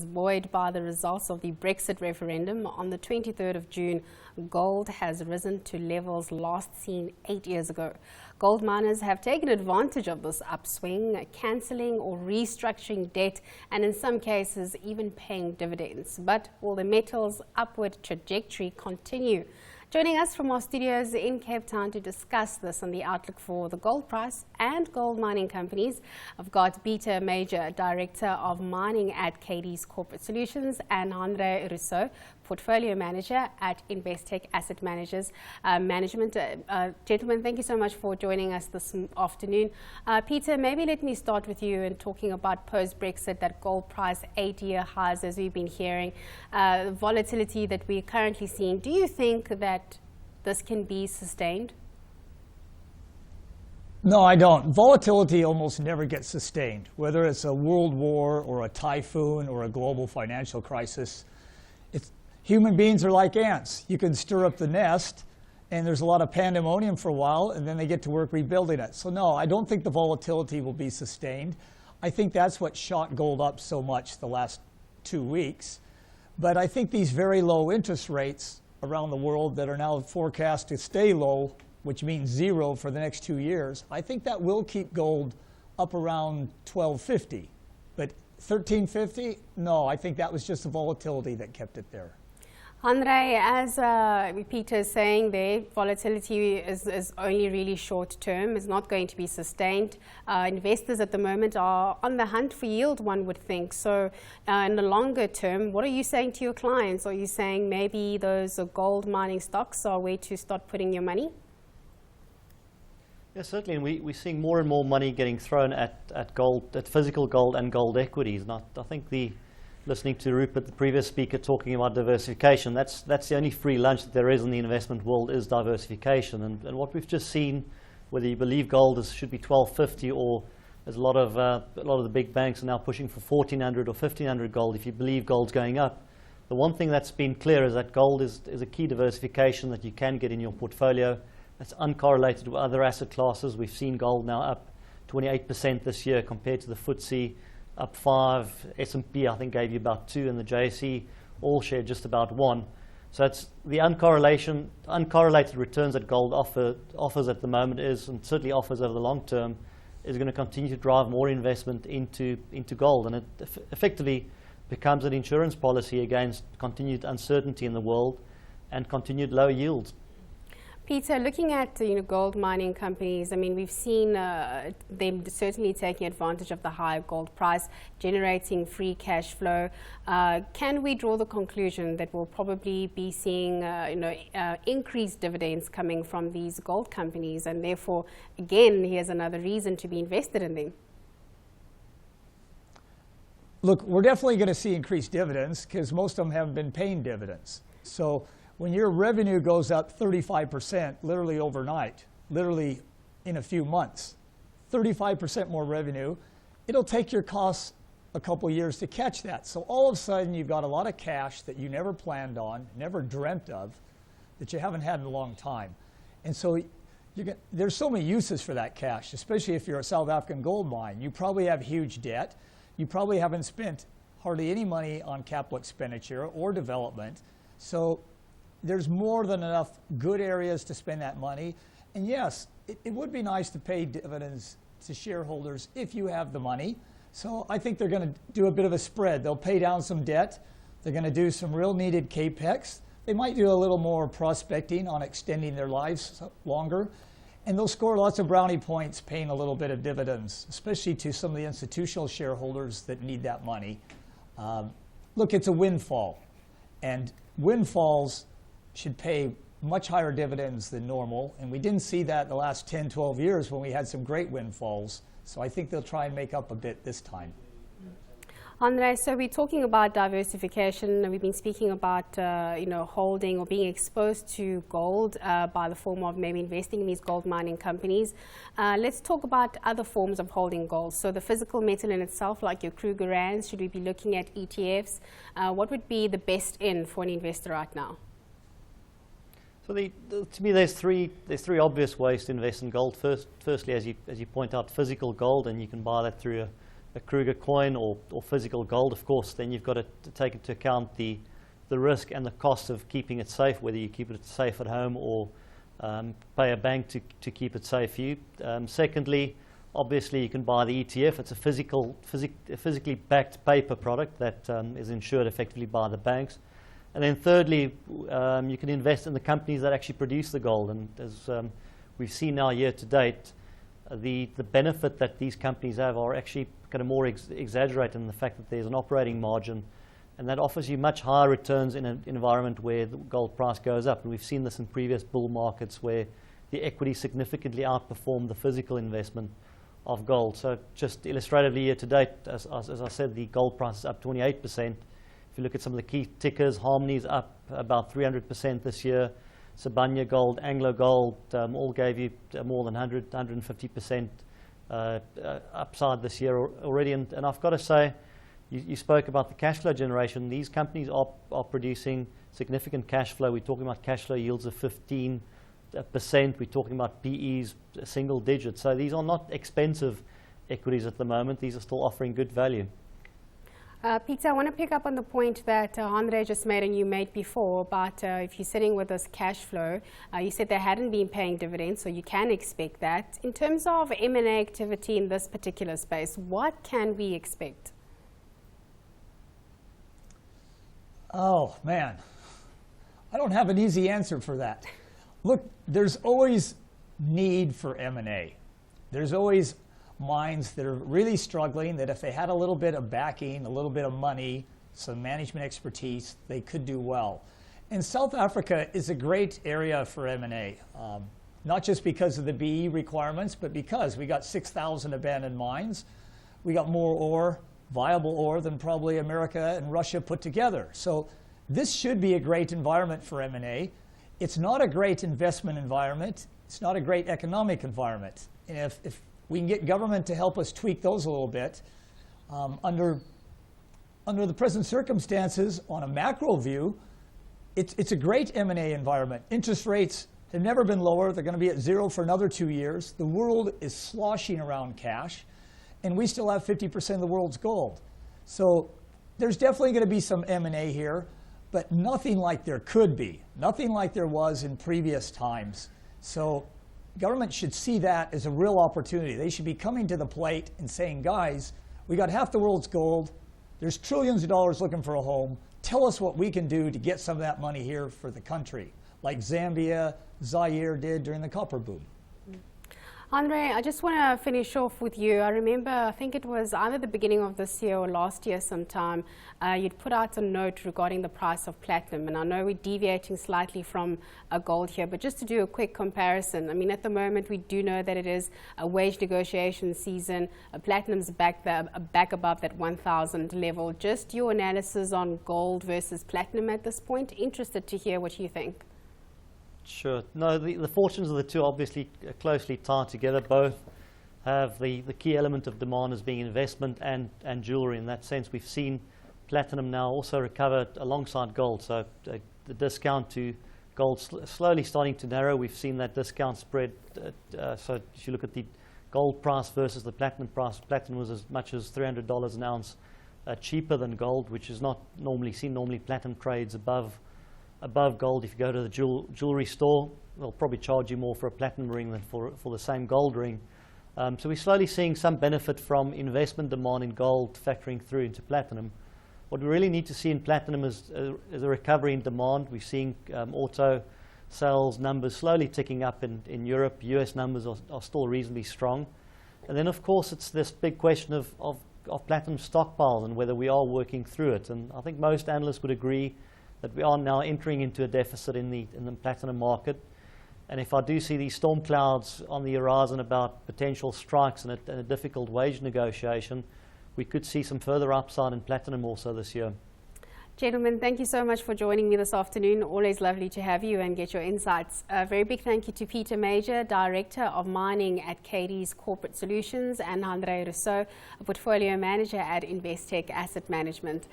Buoyed by the results of the Brexit referendum on the 23rd of June, gold has risen to levels last seen 8 years ago. Gold miners have taken advantage of this upswing, cancelling or restructuring debt and in some cases even paying dividends. But will the metal's upward trajectory continue? Joining us from our studios in Cape Town to discuss this and the outlook for the gold price and gold mining companies, I've got Peter Major, Director of Mining at Cadiz Corporate Solutions, and Hanre Roussouw, Portfolio Manager at Investec Asset Management. Gentlemen, thank you so much for joining us this afternoon. Peter, maybe let me start with you in talking about post-Brexit, that gold price 8-year highs as we've been hearing, volatility that we're currently seeing. Do you think that this can be sustained? No, I don't. Volatility almost never gets sustained, whether it's a world war or a typhoon or a global financial crisis. Human beings are like ants. You can stir up the nest, and there's a lot of pandemonium for a while, and then they get to work rebuilding it. So no, I don't think the volatility will be sustained. I think that's what shot gold up so much the last 2 weeks. But I think these very low interest rates around the world that are now forecast to stay low, which means zero for the next 2 years, I think that will keep gold up around $12.50. But $13.50, no, I think that was just the volatility that kept it there. Hanre, as Peter is saying there, volatility is only really short term, is not going to be sustained. Investors at the moment are on the hunt for yield, one would think. So in the longer term, what are you saying to your clients? Are you saying maybe those gold mining stocks are a way to start putting your money? Yeah, certainly, and we're seeing more and more money getting thrown at gold, at physical gold and gold equities. And I think listening to Rupert, the previous speaker, talking about diversification, that's the only free lunch that there is in the investment world, is diversification. And what we've just seen, whether you believe gold should be $12.50, or there's a lot of the big banks are now pushing for $1,400 or $1,500 gold, if you believe gold's going up. The one thing that's been clear is that gold is a key diversification that you can get in your portfolio. That's uncorrelated with other asset classes. We've seen gold now up 28% this year compared to the FTSE, up 5, S&P I think gave you about 2, and the JSE all shared just about 1. So it's the uncorrelated returns that gold offers at the moment and certainly offers over the long term, is going to continue to drive more investment into gold, and it effectively becomes an insurance policy against continued uncertainty in the world and continued low yields. Peter, looking at gold mining companies, I mean, we've seen them certainly taking advantage of the higher gold price, generating free cash flow. Can we draw the conclusion that we'll probably be seeing increased dividends coming from these gold companies, and therefore, again, here's another reason to be invested in them? Look, we're definitely going to see increased dividends because most of them haven't been paying dividends. So when your revenue goes up 35%, literally overnight, literally in a few months, 35% more revenue, it'll take your costs a couple years to catch that. So all of a sudden, you've got a lot of cash that you never planned on, never dreamt of, that you haven't had in a long time. And so there's so many uses for that cash, especially if you're a South African gold mine. You probably have huge debt. You probably haven't spent hardly any money on capital expenditure or development. So there's more than enough good areas to spend that money. And yes, it would be nice to pay dividends to shareholders if you have the money. So I think they're going to do a bit of a spread. They'll pay down some debt. They're going to do some real needed capex. They might do a little more prospecting on extending their lives longer. And they'll score lots of brownie points paying a little bit of dividends, especially to some of the institutional shareholders that need that money. Look, it's a windfall. And windfalls should pay much higher dividends than normal. And we didn't see that the last 10, 12 years when we had some great windfalls. So I think they'll try and make up a bit this time. Hanre, so we're talking about diversification. We've been speaking about holding or being exposed to gold by the form of maybe investing in these gold mining companies. Let's talk about other forms of holding gold. So the physical metal in itself, like your Kruger Rands, should we be looking at ETFs? What would be the best in for an investor right now? So to me, there's three obvious ways to invest in gold. Firstly, as you point out, physical gold, and you can buy that through Kruger coin or physical gold, of course, then you've got to take into account the risk and the cost of keeping it safe, whether you keep it safe at home or pay a bank to keep it safe for you. Secondly, obviously you can buy the ETF. It's a physically backed paper product that is insured effectively by the banks. And then thirdly, you can invest in the companies that actually produce the gold. And as we've seen now year to date, the benefit that these companies have are actually kind of more exaggerated in the fact that there's an operating margin, and that offers you much higher returns in an environment where the gold price goes up. And we've seen this in previous bull markets where the equity significantly outperformed the physical investment of gold. So just illustratively year to date, as I said, the gold price is up 28%. If you look at some of the key tickers, Harmony's up about 300% this year. Sibanye Gold, Anglo Gold, all gave you more than 150% upside this year already. And I've got to say, you spoke about the cash flow generation. These companies are producing significant cash flow. We're talking about cash flow yields of 15%. We're talking about PEs single digit. So these are not expensive equities at the moment. These are still offering good value. Peter, I want to pick up on the point that Hanre just made and you made before, but if you're sitting with this cash flow, you said they hadn't been paying dividends, so you can expect that. In terms of M&A activity in this particular space, what can we expect? Oh, man. I don't have an easy answer for that. Look, there's always need for M&A. There's always mines that are really struggling, that if they had a little bit of backing, a little bit of money, some management expertise, they could do well. And South Africa is a great area for M&A, not just because of the BE requirements, but because we got 6,000 abandoned mines. We got more ore, viable ore, than probably America and Russia put together. So this should be a great environment for M&A. It's not a great investment environment. It's not a great economic environment. And if we can get government to help us tweak those a little bit, under the present circumstances, on a macro view, it's a great M&A environment. Interest rates have never been lower. They're going to be at zero for another 2 years. The world is sloshing around cash, and we still have 50% of the world's gold. So there's definitely going to be some M&A here, but nothing like there could be, nothing like there was in previous times. So government should see that as a real opportunity. They should be coming to the plate and saying, guys, we got half the world's gold. There's trillions of dollars looking for a home. Tell us what we can do to get some of that money here for the country, like Zambia, Zaire did during the copper boom. Hanre, I just want to finish off with you. I remember, I think it was either the beginning of this year or last year sometime, you'd put out a note regarding the price of platinum. And I know we're deviating slightly from gold here, but just to do a quick comparison, I mean, at the moment, we do know that it is a wage negotiation season. Platinum's back above that 1,000 level. Just your analysis on gold versus platinum at this point. Interested to hear what you think. Sure. No, the fortunes of the two obviously closely tied together. Both have the key element of demand as being investment and jewelry. In that sense, we've seen platinum now also recover alongside gold. So the discount to gold slowly starting to narrow. We've seen that discount spread. So if you look at the gold price versus the platinum price, platinum was as much as $300 an ounce cheaper than gold, which is not normally seen. Normally platinum trades above gold. If you go to the jewelry store, they'll probably charge you more for a platinum ring than for the same gold ring. So we're slowly seeing some benefit from investment demand in gold factoring through into platinum. What we really need to see in platinum is a recovery in demand. We're seeing auto sales numbers slowly ticking up in Europe. US numbers are still reasonably strong. And then, of course, it's this big question of platinum stockpiles and whether we are working through it. And I think most analysts would agree that we are now entering into a deficit in the platinum market. And if I do see these storm clouds on the horizon about potential strikes and a difficult wage negotiation, we could see some further upside in platinum also this year. Gentlemen, thank you so much for joining me this afternoon. Always lovely to have you and get your insights. A very big thank you to Peter Major, Director of Mining at Cadiz Corporate Solutions, and Hanre Roussouw, a Portfolio Manager at Investec Asset Management.